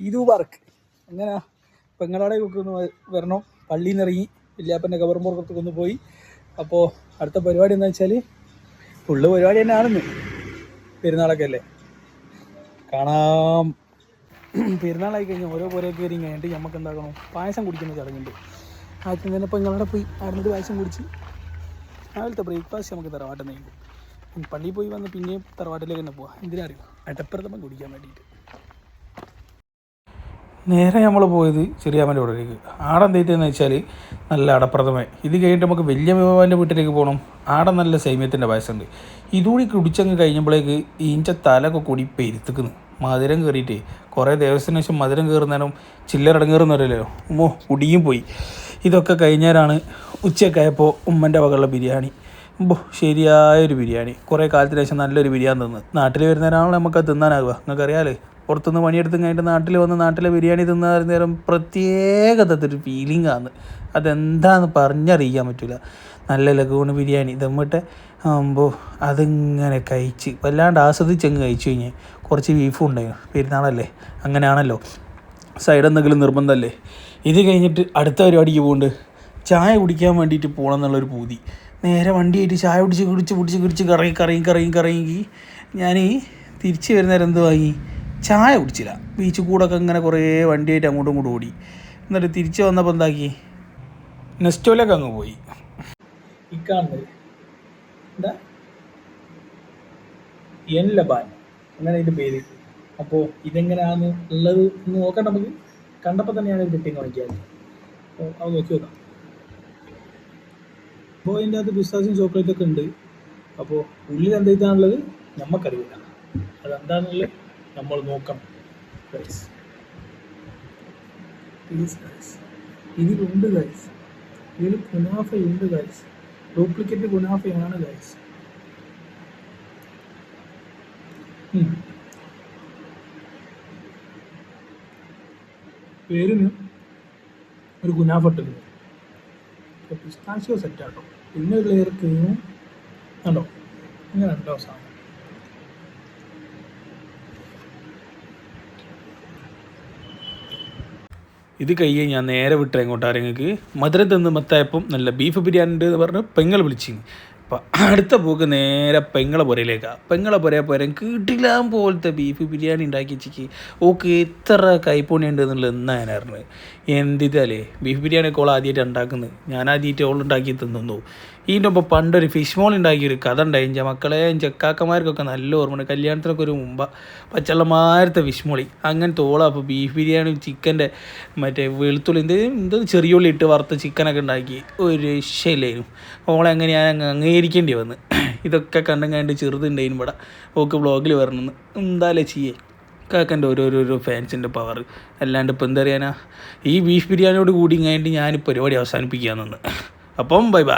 Eid park അങ്ങനെ പെങ്ങളാടേക്കൊക്കെ ഒന്ന് വരണം. പള്ളിയിൽ നിന്ന് ഇറങ്ങി വല്യാപ്പൻ്റെ കബറുമ്പുറത്തൊക്കെ ഒന്ന് പോയി. അപ്പോൾ അടുത്ത പരിപാടി എന്താ വെച്ചാൽ ഫുള്ള് പരിപാടി തന്നെ ആണെന്ന്. പെരുന്നാളൊക്കെ അല്ലേ, കാണാം. പെരുന്നാളായി കഴിഞ്ഞാൽ ഓരോ പോരേ കയറി കഴിഞ്ഞിട്ട് നമുക്ക് എന്താക്കണം, പായസം കുടിക്കുന്ന ചടങ്ങുണ്ട്. ആദ്യം തന്നെ പെങ്ങളവിടെ പോയി ആടുന്നിട്ട് പായസം കുടിച്ച് രാവിലത്തെ ബ്രേക്ക്ഫാസ്റ്റ് നമുക്ക് തറവാട്ടിൽ നിന്ന് കഴിക്കും. പള്ളിയിൽ പോയി വന്ന് പിന്നെയും തറവാട്ടിലേക്ക് തന്നെ പോവാം. എന്തിനാ അറിയാം, അടപ്രഥമൻ കുടിക്കാൻ വേണ്ടിയിട്ട്. നേരെ നമ്മൾ പോയത് ചെറിയാമ്മൻ്റെ വീട്ടിലേക്ക്. ആടെ എന്തെന്ന് വെച്ചാൽ നല്ല അടപ്രഥമൻ. ഇത് കഴിഞ്ഞിട്ട് നമുക്ക് വലിയ മേമാൻ്റെ വീട്ടിലേക്ക് പോകണം. ആടെ നല്ല സൈമ്യത്തിൻ്റെ പായസമുണ്ട്. ഇതുകൂടി കുടിച്ചങ്ങ് കഴിഞ്ഞപ്പോഴേക്ക് ഈൻ്റെ തലൊക്കെ കൂടി പെരുത്തുക്കുന്നു. മധുരം കയറിയിട്ടേ കുറേ ദിവസത്തിന് ശേഷം മധുരം കയറുന്നേരം ചില്ലറടങ്ങേറുന്നവരല്ലോ കുടിയും പോയി. ഇതൊക്കെ കഴിഞ്ഞാലാണ് ഉച്ചയൊക്കെയായപ്പോൾ ഉമ്മൻ്റെ വകയുള്ള ബിരിയാണി. ശരിയായൊരു ബിരിയാണി. കുറേ കാലത്തിന് ശേഷം നല്ലൊരു ബിരിയാണി തിന്ന്. നാട്ടിൽ വരുന്നവരാണല്ലോ നമുക്കത് തിന്നാനാകുക. നിങ്ങൾക്കറിയാമല്ലേ, പുറത്തുനിന്ന് പണിയെടുത്ത് കഴിഞ്ഞിട്ട് നാട്ടിൽ വന്ന് നാട്ടിലെ ബിരിയാണി തിന്നാൻ നേരം പ്രത്യേകതത്തൊരു ഫീലിംഗ് ആണ്. അതെന്താണെന്ന് പറഞ്ഞറിയിക്കാൻ പറ്റില്ല. നല്ല ലഘുവാണ് ബിരിയാണി ദമ്മിട്ട് ആകുമ്പോൾ അതിങ്ങനെ കഴിച്ച് വല്ലാണ്ട് ആസ്വദിച്ചങ്ങ് കഴിച്ചു കഴിഞ്ഞ്. കുറച്ച് ബീഫും ഉണ്ടായിരുന്നു, പെരുന്നാളല്ലേ അങ്ങനെയാണല്ലോ, സൈഡ് എന്തെങ്കിലും നിർബന്ധമല്ലേ. ഇത് കഴിഞ്ഞിട്ട് അടുത്ത പരിപാടിക്ക് പോകുന്നുണ്ട്. ചായ കുടിക്കാൻ വേണ്ടിയിട്ട് പോകണം എന്നുള്ളൊരു പൂതി. നേരെ വണ്ടിയായിട്ട് ചായ കുടിച്ച് കറങ്ങി ഞാൻ തിരിച്ച് വരുന്നേരം എന്ത് വാങ്ങി, ചായ കുടിച്ചില്ല. ബീച്ച് കൂടൊക്കെ ഇങ്ങനെ കുറേ വണ്ടിയായിട്ട് അങ്ങോട്ടും ഇങ്ങോട്ടും ഓടി. എന്നിട്ട് തിരിച്ച് വന്നപ്പോൾ എന്താക്കി, നെസ്റ്റോയിലൊക്കെ അങ്ങ് പോയി. ഈ കാണുന്നത് എന്താ എൻ ലബാൻ അങ്ങനെ ഇതിൻ്റെ പേര്. അപ്പോൾ ഇതെങ്ങനെയാണ് ഉള്ളത് എന്ന് നോക്കാം. നമുക്ക് കണ്ടപ്പോൾ തന്നെയാണ് ഒരു കുട്ടിയെ കാണിക്കാറ്. അപ്പോൾ അത് നോക്കി നോക്കാം. അപ്പോൾ അതിൻ്റെ അകത്ത് പിസ്താസും ചോക്ലേറ്റൊക്കെ ഉണ്ട്. അപ്പോൾ ഉള്ളിൽ എന്താണുള്ളത് നമുക്കറിയില്ല. അതെന്താണെന്നുള്ളത് നമ്മൾ നോക്കണം. ഇതിലുണ്ട് ഗൈസ്, ഇതിൽ കുനാഫയുണ്ട് ഗൈസ്. ഡ്യൂപ്ലിക്കേറ്റ് കുനാഫയാണ് ഗൈസ്. പേരിന് ഒരു കുനാഫ ഇട്ടുണ്ട്. പിസ്താഷ്യോ സെറ്റാട്ടോ. പിന്നെ ഒരു ലെയർ ക്രീമും കണ്ടോ, ഇങ്ങനെ ഉണ്ടോ സാധനം. ഇത് കഴിയെ ഞാൻ നേരെ വിട്ട എങ്ങോട്ടാരെങ്ങൾക്ക് മധുരം തിന്ന് മത്തായപ്പം നല്ല ബീഫ് ബിരിയാണി ഉണ്ട് എന്ന് പറഞ്ഞ് പെങ്ങൾ വിളിച്ചിന്. അപ്പം അടുത്ത പോക്ക് നേരെ പെങ്ങളെ പുരയിലേക്കാണ്. പെങ്ങളെ പുരയാൻ കിട്ടില്ലാൻ പോലത്തെ ബീഫ് ബിരിയാണി ഉണ്ടാക്കി വെച്ചിക്ക്. ഓക്കെ എത്ര കൈപ്പുണ്യം ഉണ്ട് എന്നുള്ളത് എന്നാ ഞാൻ അറിഞ്ഞത്. എന്തിതല്ലേ ബീഫ് ബിരിയാണിയൊക്കെ ഓൾ ആദ്യമായിട്ട് ഉണ്ടാക്കുന്നത്. ഞാൻ ആദ്യമായിട്ട് ഓൾ ഉണ്ടാക്കി തിന്നു. ഇതിൻ്റെ ഒപ്പം പണ്ടൊരു ഫിഷ് മോൾ ഉണ്ടാക്കിയൊരു കഥ ഉണ്ടായി. എൻ്റെ മക്കളെ ചെക്കാക്കന്മാർക്കൊക്കെ നല്ല ഓർമ്മ. കല്യാണത്തിനൊക്കെ ഒരു മുമ്പ് പച്ചള്ളമാരത്തെ ഫിഷ് മോളി അങ്ങനത്തെ ഓളാ. അപ്പോൾ ബീഫ് ബിരിയാണി ചിക്കൻ്റെ മറ്റേ വെളുത്തുള്ളി എന്ത് ചെറിയുള്ളി ഇട്ട് വറുത്ത ചിക്കനൊക്കെ ഉണ്ടാക്കി ഒരു രക്ഷയില്ലായിരുന്നു. ഓളെ അങ്ങനെ ഞാൻ അംഗീകരിക്കേണ്ടി വന്ന്. ഇതൊക്കെ കണ്ട് ചെറുതുണ്ടായിരുന്നു ഇവിടെ. ഓക്ക് വ്ളോഗിൽ വരണമെന്ന് എന്തായാലും ചെയ്യേ. കാക്കൻ്റെ ഓരോരോ ഫാൻസിൻ്റെ പവർ. അല്ലാണ്ട് ഇപ്പം എന്താ പറയാനാ, ഈ ബീഫ് ബിരിയാണിയോട് കൂടി കഴിഞ്ഞിട്ട് ഞാൻ പരിപാടി അവസാനിപ്പിക്കാമെന്ന്. അപ്പം ബൈ ബൈ.